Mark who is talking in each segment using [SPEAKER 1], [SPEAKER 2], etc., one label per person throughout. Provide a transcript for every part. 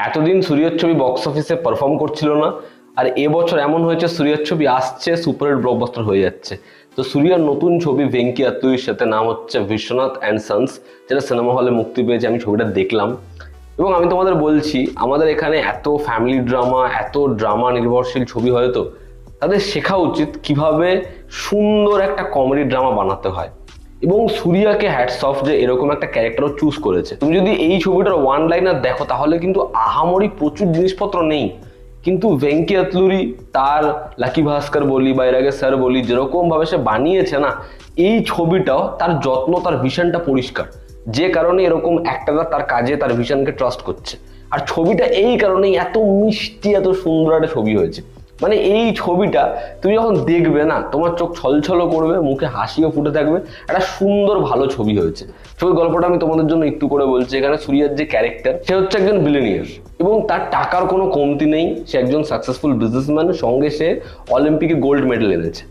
[SPEAKER 1] এতদিন সূর্যের ছবি বক্স অফিসে পারফর্ম করছিল না, আর এবছর এমন হয়েছে সূর্যের ছবি আসছে, সুপারহিট ব্লকবাস্টার হয়ে যাচ্ছে। তো সূর্যার নতুন ছবি ভেঙ্কি আত্তুরির সাথে, নাম হচ্ছে বিশ্বনাথ অ্যান্ড সন্স, যেটা সিনেমা হলে মুক্তি পেয়েছে। আমি ছবিটা দেখলাম এবং আমি তোমাদের বলছি, আমাদের এখানে এত ফ্যামিলি ড্রামা, এত ড্রামা নির্ভরশীল ছবি হয়তো তাদের শেখা উচিত কিভাবে সুন্দর একটা কমেডি ড্রামা বানাতে হয়। এবং সূর্যাকে হ্যাটস অফ যে এরকম একটা ক্যারেক্টারও চুজ করেছে। তুমি যদি এই ছবিটার ওয়ান লাইনার দেখো তাহলে কিন্তু আহামরি প্রচুর জিনিসপত্র নেই, কিন্তু ভেঙ্কি আতলুরি তার লাকি ভাস্কর বলি বা এর আগে স্যার বলি, যেরকম ভাবে সে বানিয়েছে না এই ছবিটাও, তার যত্ন, তার ভিশনটা পরিষ্কার, যে কারণে এরকম একটারা তার কাজে তার ভিশনকে ট্রাস্ট করছে। আর ছবিটা এই কারণেই এত মিষ্টি, এত সুন্দর একটা ছবি হয়েছে। মানে এই ছবিটা তুমি যখন দেখবে না, তোমার চোখ ছলছল করবে, মুখে হাসিও ফুটে থাকবে। একটা সুন্দর ভালো ছবি হয়েছে। ছবির গল্পটা আমি তোমাদের জন্য একটু করে বলছি। এখানে সূর্যার যে ক্যারেক্টার, সে হচ্ছে একজন বিলিনিয়ার এবং তার টাকার কোনো কমতি নেই। সে একজন সাকসেসফুল বিজনেসম্যান, সঙ্গে সে অলিম্পিকে গোল্ড মেডেল এনেছে।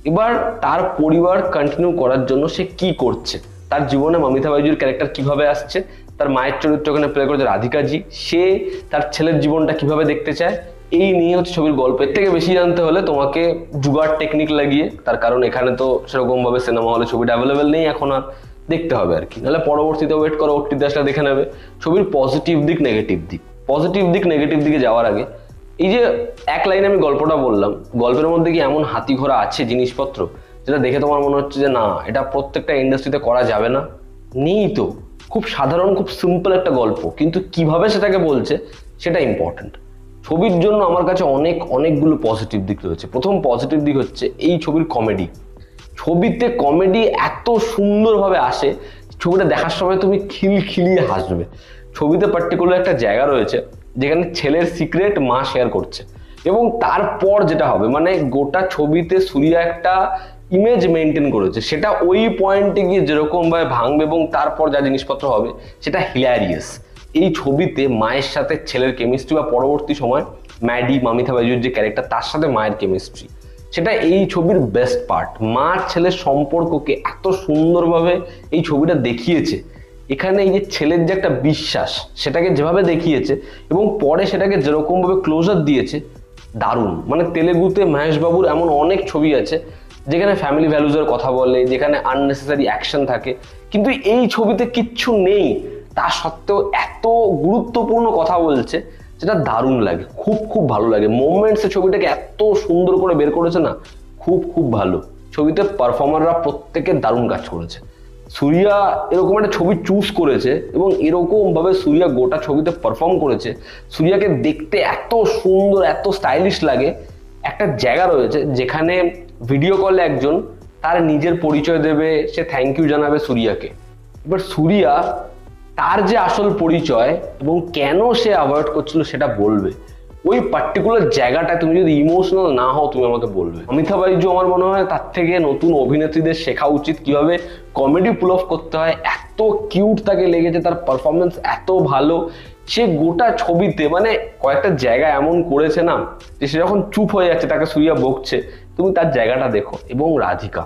[SPEAKER 1] এবার তার পরিবার কন্টিনিউ করার জন্য সে কি করছে, তার জীবনে মমিতা বাইজুর ক্যারেক্টার কিভাবে আসছে, তার মায়ের চরিত্র এখানে প্লে করেছে রাধিকাজি, সে তার ছেলের জীবনটা কিভাবে দেখতে চায়, এই নিয়ে হচ্ছে ছবির গল্প। এর থেকে বেশি জানতে হলে তোমাকে জুগাড় টেকনিক লাগিয়ে, তার কারণ এখানে তো সেরকম ভাবে সিনেমা হলে ছবিটা অ্যাভেলেবেল নেই এখন, আর দেখতে হবে আর কি, নাহলে পরবর্তীতে ওয়েট করো, ওটিতে আসলে দেখে নেবে। ছবির পজিটিভ দিক, নেগেটিভ দিক, পজিটিভ দিক নেগেটিভ দিকে যাওয়ার আগে এই যে এক লাইনে আমি গল্পটা বললাম, গল্পের মধ্যে কি এমন হাতি ঘোড়া আছে জিনিসপত্র যেটা দেখে তোমার মনে হচ্ছে যে না, এটা প্রত্যেকটা ইন্ডাস্ট্রিতে করা যাবে না? নেই তো। খুব সাধারণ, খুব সিম্পল একটা গল্প, কিন্তু কিভাবে সেটাকে বলছে সেটা ইম্পর্টেন্ট। ছবির জন্য আমার কাছে অনেকগুলো পজিটিভ দিক রয়েছে। প্রথম পজিটিভ দিক হচ্ছে এই ছবির কমেডি। ছবিতে কমেডি এত সুন্দরভাবে আসে, ছবিটা দেখার সময় তুমি খিলখিলিয়ে হাসবে। ছবিতে পার্টিকুলার একটা জায়গা রয়েছে যেখানে ছেলের সিক্রেট মা শেয়ার করছে, এবং তারপর যেটা হবে, মানে গোটা ছবিতে সূর্যা একটা ইমেজ মেনটেন করেছে, সেটা ওই পয়েন্টে গিয়ে যেরকম ভাবে ভাঙবে এবং তারপর যা জিনিসপত্র হবে সেটা হিলারিয়াস। এই ছবিতে মায়ের সাথে ছেলের কেমিস্ট্রি, বা পরবর্তী সময় ম্যাডি, মামিতা বাইজুর যে ক্যারেক্টার, তার সাথে মায়ের কেমিস্ট্রি, সেটা এই ছবির বেস্ট পার্ট। মা ছেলের সম্পর্ককে এত সুন্দরভাবে এই ছবিটা দেখিয়েছে। এখানে এই যে ছেলের যে একটা বিশ্বাস, সেটাকে যেভাবে দেখিয়েছে এবং পরে সেটাকে যেরকম ভাবে ক্লোজার দিয়েছে, দারুণ। মানে তেলেগুতে মহেশ বাবুর এমন অনেক ছবি আছে যেখানে ফ্যামিলি ভ্যালুজের কথা বলে, যেখানে আননেসেসারি অ্যাকশন থাকে, কিন্তু এই ছবিতে কিচ্ছু নেই। তা সত্ত্বেও এত গুরুত্বপূর্ণ কথা বলছে, যেটা দারুণ লাগে, খুব ভালো লাগে। মোমেন্টসে ছবিটাকে এত সুন্দর করে বের করেছে না, খুব ভালো। ছবিতে পারফর্মাররা প্রত্যেকে দারুণ কাজ করেছে। সূর্যা এরকম একটা ছবি চুজ করেছে এবং এরকম ভাবে সূর্যা গোটা ছবিতে পারফর্ম করেছে। সূর্যাকে দেখতে এত সুন্দর, এত স্টাইলিশ লাগে। একটা জায়গা রয়েছে যেখানে ভিডিও কলে একজন তার নিজের পরিচয় দেবে, সে থ্যাংক ইউ জানাবে সূর্যাকে। এবার সূর্যা তার যে আসল পরিচয় এবং কেন সে অ্যাভয়েড করছিল সেটা বলবে। ওই পার্টিকুলার জায়গাটা তুমি যদি ইমোশনাল না হও, তুমি আমাকে বলবে। অমিতাভ বাইজু, আমার মনে হয় তার থেকে নতুন অভিনেত্রীদের শেখা উচিত কিভাবে কমেডি পুল অফ করতে হয়। এত কিউট তাকে লেগেছে, তার পারফরমেন্স এত ভালো। সে গোটা ছবিতে মানে কয়েকটা জায়গা এমন করেছে না, যে সে যখন চুপ হয়ে যাচ্ছে, তাকে সূর্যা বকছে, তুমি তার জায়গাটা দেখো। এবং রাধিকা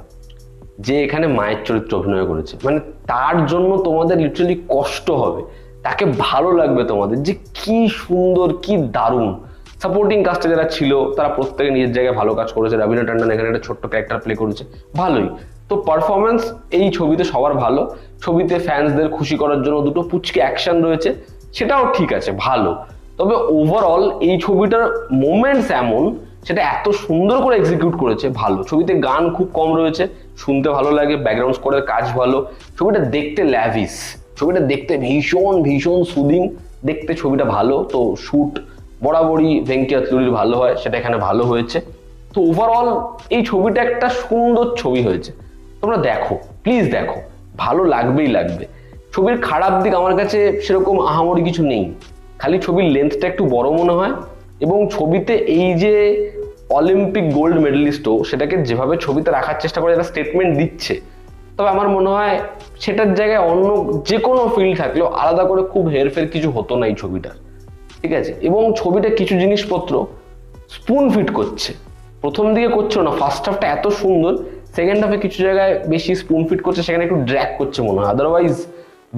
[SPEAKER 1] যে এখানে মায়ের চরিত্র অভিনয় করেছে, মানে তার জন্য তোমাদের লিটারালি কষ্ট হবে, তাকে ভালো লাগবে তোমাদের, যে কি সুন্দর, কি দারুণ। সাপোর্টিং কাস্টে যারা ছিল তারা প্রত্যেকে নিজের জায়গায় ভালো কাজ করেছে। রবিনা টন্ডন এখানে একটা ছোট্ট ক্যারেক্টার প্লে করেছে, ভালোই। তো পারফরমেন্স এই ছবিতে সবার ভালো। ছবিতে ফ্যান্সদের খুশি করার জন্য দুটো পুচকে অ্যাকশন রয়েছে, সেটাও ঠিক আছে, ভালো। তবে ওভারঅল এই ছবিটার মোমেন্টস এমন, সেটা এত সুন্দর করে এক্সিকিউট করেছে, ভালো। ছবিতে গান খুব কম রয়েছে, শুনতে ভালো লাগে, ব্যাকগ্রাউন্ড স্কোরের কাজ ভালো। ছবিটা দেখতে ল্যাভিস, ছবিটা দেখতে ভীষণ সুদিং, দেখতে ছবিটা ভালো। তো শুট বরাবরই ভেঙ্কি আতলুরির ভালো হয়, সেটা এখানে ভালো হয়েছে। তো ওভারঅল এই ছবিটা একটা সুন্দর ছবি হয়েছে। তোমরা দেখো, প্লিজ দেখো, ভালো লাগবে। ছবির খারাপ দিক আমার কাছে সেরকম আহামরি কিছু নেই, খালি ছবির লেন্থটা একটু বড় মনে হয়। এবং ছবিতে এই যে অলিম্পিক গোল্ড মেডেলিস্টও, সেটাকে যেভাবে ছবিতে রাখার চেষ্টা করে, একটা স্টেটমেন্ট দিচ্ছে, তবে আমার মনে হয় সেটার জায়গায় অন্য যে কোনো ফিল্ড থাকলেও আলাদা করে খুব হেরফের কিছু হতো না এই ছবিটার, ঠিক আছে। এবং ছবিটা কিছু জিনিসপত্র স্পুন ফিট করছে, প্রথম দিকে করছিল না। ফার্স্ট হাফটা এত সুন্দর, সেকেন্ড হাফে কিছু জায়গায় বেশি স্পুন ফিট করছে, সেখানে একটু ড্র্যাগ করছে মনে হয়। আদারওয়াইজ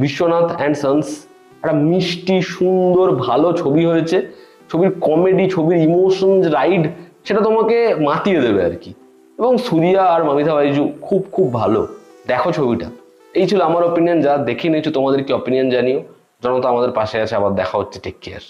[SPEAKER 1] বিশ্বনাথ অ্যান্ড সন্স একটা মিষ্টি সুন্দর ভালো ছবি হয়েছে। ছবির কমেডি, ছবির ইমোশন রাইড, সেটা তোমাকে মাতিয়ে দেবে আর কি। এবং সুরিয়া আর মামিতা বাইজু খুব খুব ভালো। দেখো ছবিটা। এই ছিল আমার ওপিনিয়ন। যা দেখে নিয়েছো তোমাদের কি ওপিনিয়ন জানিও। জনতা আমাদের পাশে আছে, আবার দেখা হচ্ছে। Take care.